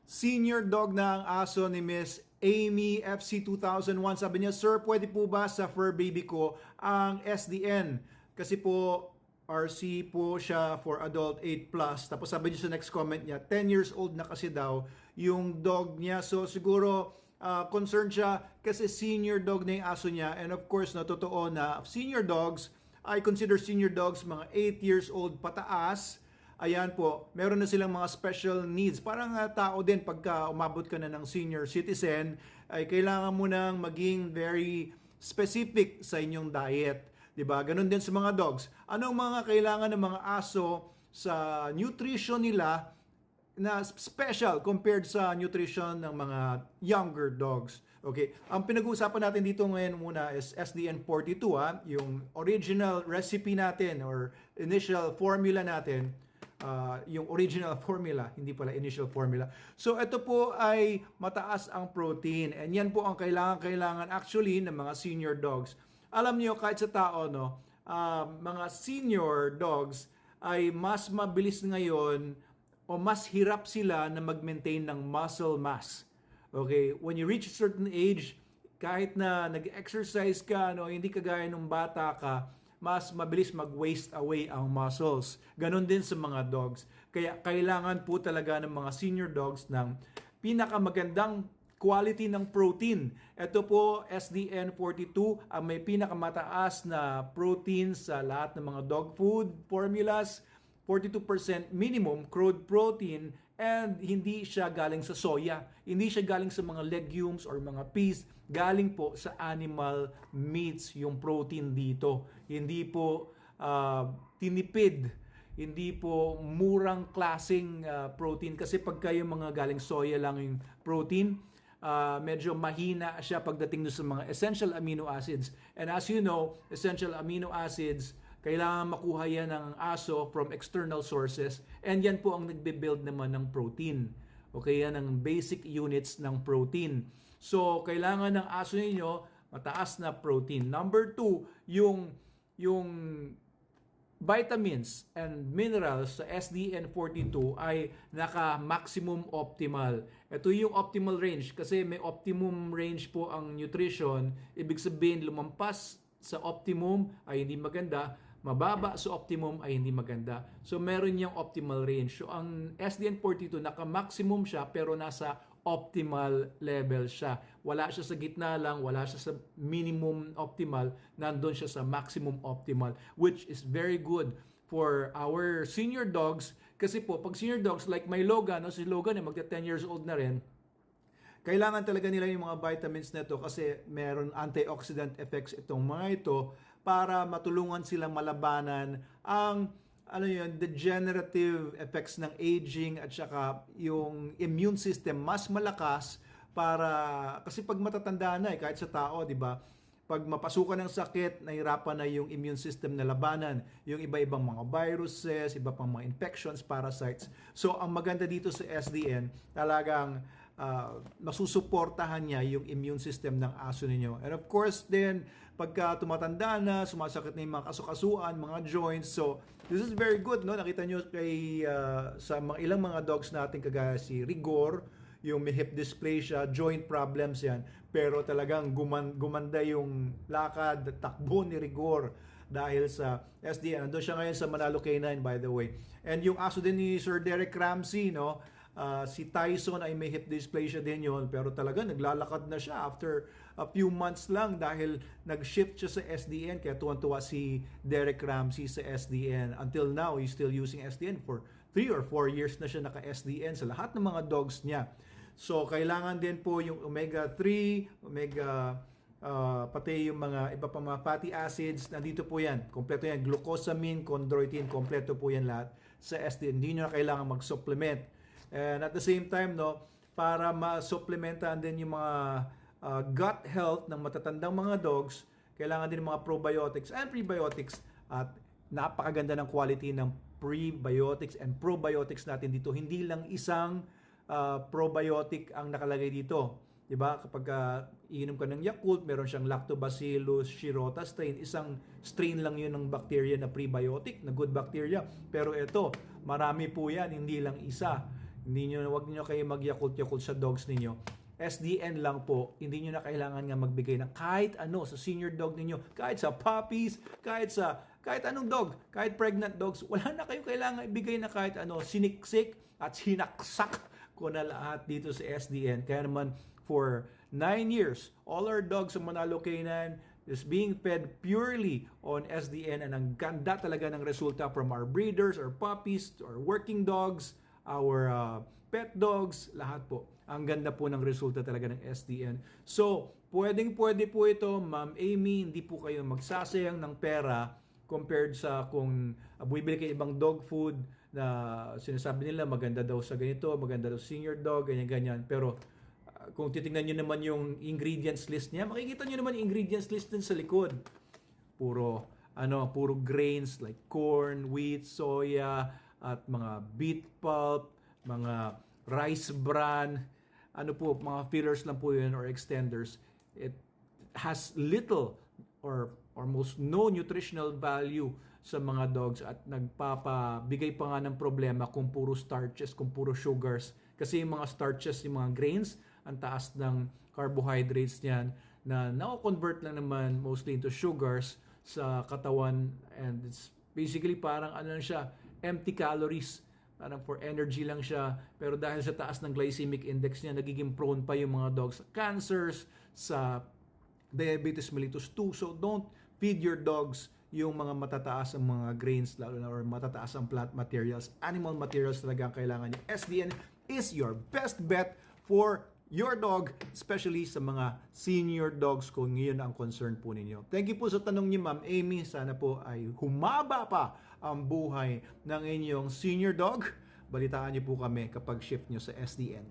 Senior dog na ang aso ni Miss Amy FC 2001. Sabi niya, "Sir, pwede po ba sa fur baby ko ang SDN? Kasi po RC po siya for adult 8 plus." Tapos sabi niya sa next comment niya, 10 years old na kasi daw yung dog niya. So siguro concerned siya kasi senior dog na yung aso niya. And of course, na totoo na senior dogs, I consider senior dogs mga 8 years old pataas. Ayan po, meron na silang mga special needs. Parang tao din, pagka umabot ka na ng senior citizen, ay kailangan mo nang maging very specific sa inyong diet. 'Di ba? Ganon din sa mga dogs. Anong mga kailangan ng mga aso sa nutrition nila na special compared sa nutrition ng mga younger dogs? Okay, ang pinag-uusapan natin dito ngayon muna is SDN42, yung original recipe natin or initial formula natin. Yung original formula, hindi pala initial formula. So ito po ay mataas ang protein, and yan po ang kailangan actually ng mga senior dogs. Alam niyo, kahit sa tao, no, mga senior dogs ay mas mabilis ngayon o mas hirap sila na mag-maintain ng muscle mass. Okay, when you reach a certain age, kahit na nag-exercise ka, no, hindi kagaya nung bata ka, mas mabilis mag-waste away ang muscles. Ganon din sa mga dogs. Kaya kailangan po talaga ng mga senior dogs ng pinakamagandang quality ng protein. Ito po, SDN42, ang may pinakamataas na protein sa lahat ng mga dog food formulas. 42% minimum crude protein, and hindi siya galing sa soya. Hindi siya galing sa mga legumes or mga peas. Galing po sa animal meats yung protein dito. Hindi po tinipid. Hindi po murang klaseng protein. Kasi pagka yung mga galing soya lang yung protein, medyo mahina siya pagdating sa mga essential amino acids. And as you know, essential amino acids, kailangan makuha yan ng aso from external sources, and yan po ang nagbe-build naman ng protein. Okay, yan ang basic units ng protein. So, kailangan ng aso ninyo mataas na protein. Number 2, yung vitamins and minerals sa SDN42 ay naka-maximum optimal. Ito yung optimal range kasi may optimum range po ang nutrition. Ibig sabihin, lumampas sa optimum ay hindi maganda, mababa sa optimum ay hindi maganda. So meron niyang optimal range. So ang SDN42 naka-maximum siya pero nasa optimal level siya. Wala siya sa gitna lang, wala siya sa minimum optimal, nandun siya sa maximum optimal, which is very good for our senior dogs. Kasi po, pag senior dogs like my Logan, si Logan magta 10 years old na rin, kailangan talaga nila yung mga vitamins na ito kasi meron antioxidant effects itong mga ito para matulungan silang malabanan ang degenerative effects ng aging at saka yung immune system mas malakas para kasi pag matatanda na kahit sa tao, di ba? Pag mapasukan ng sakit, nahirapan na yung immune system na labanan. Yung iba-ibang mga viruses, iba pang mga infections, parasites. So, ang maganda dito sa SDN, talagang masusuportahan niya yung immune system ng aso ninyo. And of course, then, pagka tumatanda na, sumasakit na yung mga kasukasuan, mga joints. So, this is very good, no? Nakita nyo sa mga ilang mga dogs natin, kagaya si Rigor, yung may hip dysplasia, joint problems yan. Pero talagang gumanda yung lakad, takbo ni Rigor dahil sa SDN. Nandun siya ngayon sa Manalo K9, by the way. And yung aso din ni Sir Derek Ramsey, no? Si Tyson ay may hip dysplasia din yon, pero talaga naglalakad na siya after a few months lang dahil nag-shift siya sa SDN. Kaya tuwan-tuwa si Derek Ramsey sa SDN. Until now, he's still using SDN for 3 or 4 years na siya naka-SDN sa lahat ng mga dogs niya. So, kailangan din po yung omega-3, pati yung mga iba pang mga fatty acids, nandito po yan. Kompleto yan. Glucosamine, chondroitin, kompleto po yan lahat sa SDN. Hindi nyo na kailangan mag-supplement. And at the same time, no, para ma-supplementahan din yung mga gut health ng matatandang mga dogs, kailangan din mga probiotics and prebiotics, at napakaganda ng quality ng prebiotics and probiotics natin dito. Hindi lang isang probiotic ang nakalagay dito. 'Di ba? Kapag iinom ka ng Yakult, meron siyang Lactobacillus shirota strain. Isang strain lang 'yun ng bacteria na prebiotic, na good bacteria. Pero ito, marami po 'yan, hindi lang isa. Wag niyo kayo mag-yakult-yakult sa dogs ninyo. SDN lang po, hindi nyo na kailangan nga magbigay ng kahit ano sa senior dog ninyo, kahit sa puppies, kahit anong dog, kahit pregnant dogs, wala na kayong kailangan ibigay na kahit ano, siniksik at sinaksak ko na lahat dito sa SDN. Kaya naman, for 9 years, all our dogs sa Manalo Canine is being fed purely on SDN, and ang ganda talaga ng resulta from our breeders, our puppies, our working dogs, our pet dogs, lahat po. Ang ganda po ng resulta talaga ng SDN. So, pwede po ito, Ma'am Amy, hindi po kayo magsasayang ng pera compared sa kung bumibili kayo ibang dog food na sinasabi nila maganda daw sa ganito, maganda daw senior dog, ganyan-ganyan. Pero kung titingnan nyo naman yung ingredients list niya, makikita nyo naman yung ingredients list din sa likod. Puro grains like corn, wheat, soya, at mga beet pulp, mga rice bran, mga fillers lang po yun or extenders. It has little or almost no nutritional value sa mga dogs at nagpapabigay pa nga ng problema kung puro starches, kung puro sugars. Kasi yung mga starches, yung mga grains, ang taas ng carbohydrates niyan na na-convert lang naman mostly into sugars sa katawan, and it's basically parang siya, empty calories. Parang for energy lang siya. Pero dahil sa taas ng glycemic index niya, nagiging prone pa yung mga dogs sa cancers, sa diabetes mellitus 2. So don't feed your dogs yung mga matataas ang mga grains, lalo na, or matataas ang plant materials. Animal materials talaga ang kailangan niya. SDN is your best bet for your dog, especially sa mga senior dogs kung yun ang concern po ninyo. Thank you po sa tanong niyo, Ma'am Amy. Sana po ay humaba pa ang buhay ng inyong senior dog. Balitaan niyo po kami kapag shift niyo sa SDN.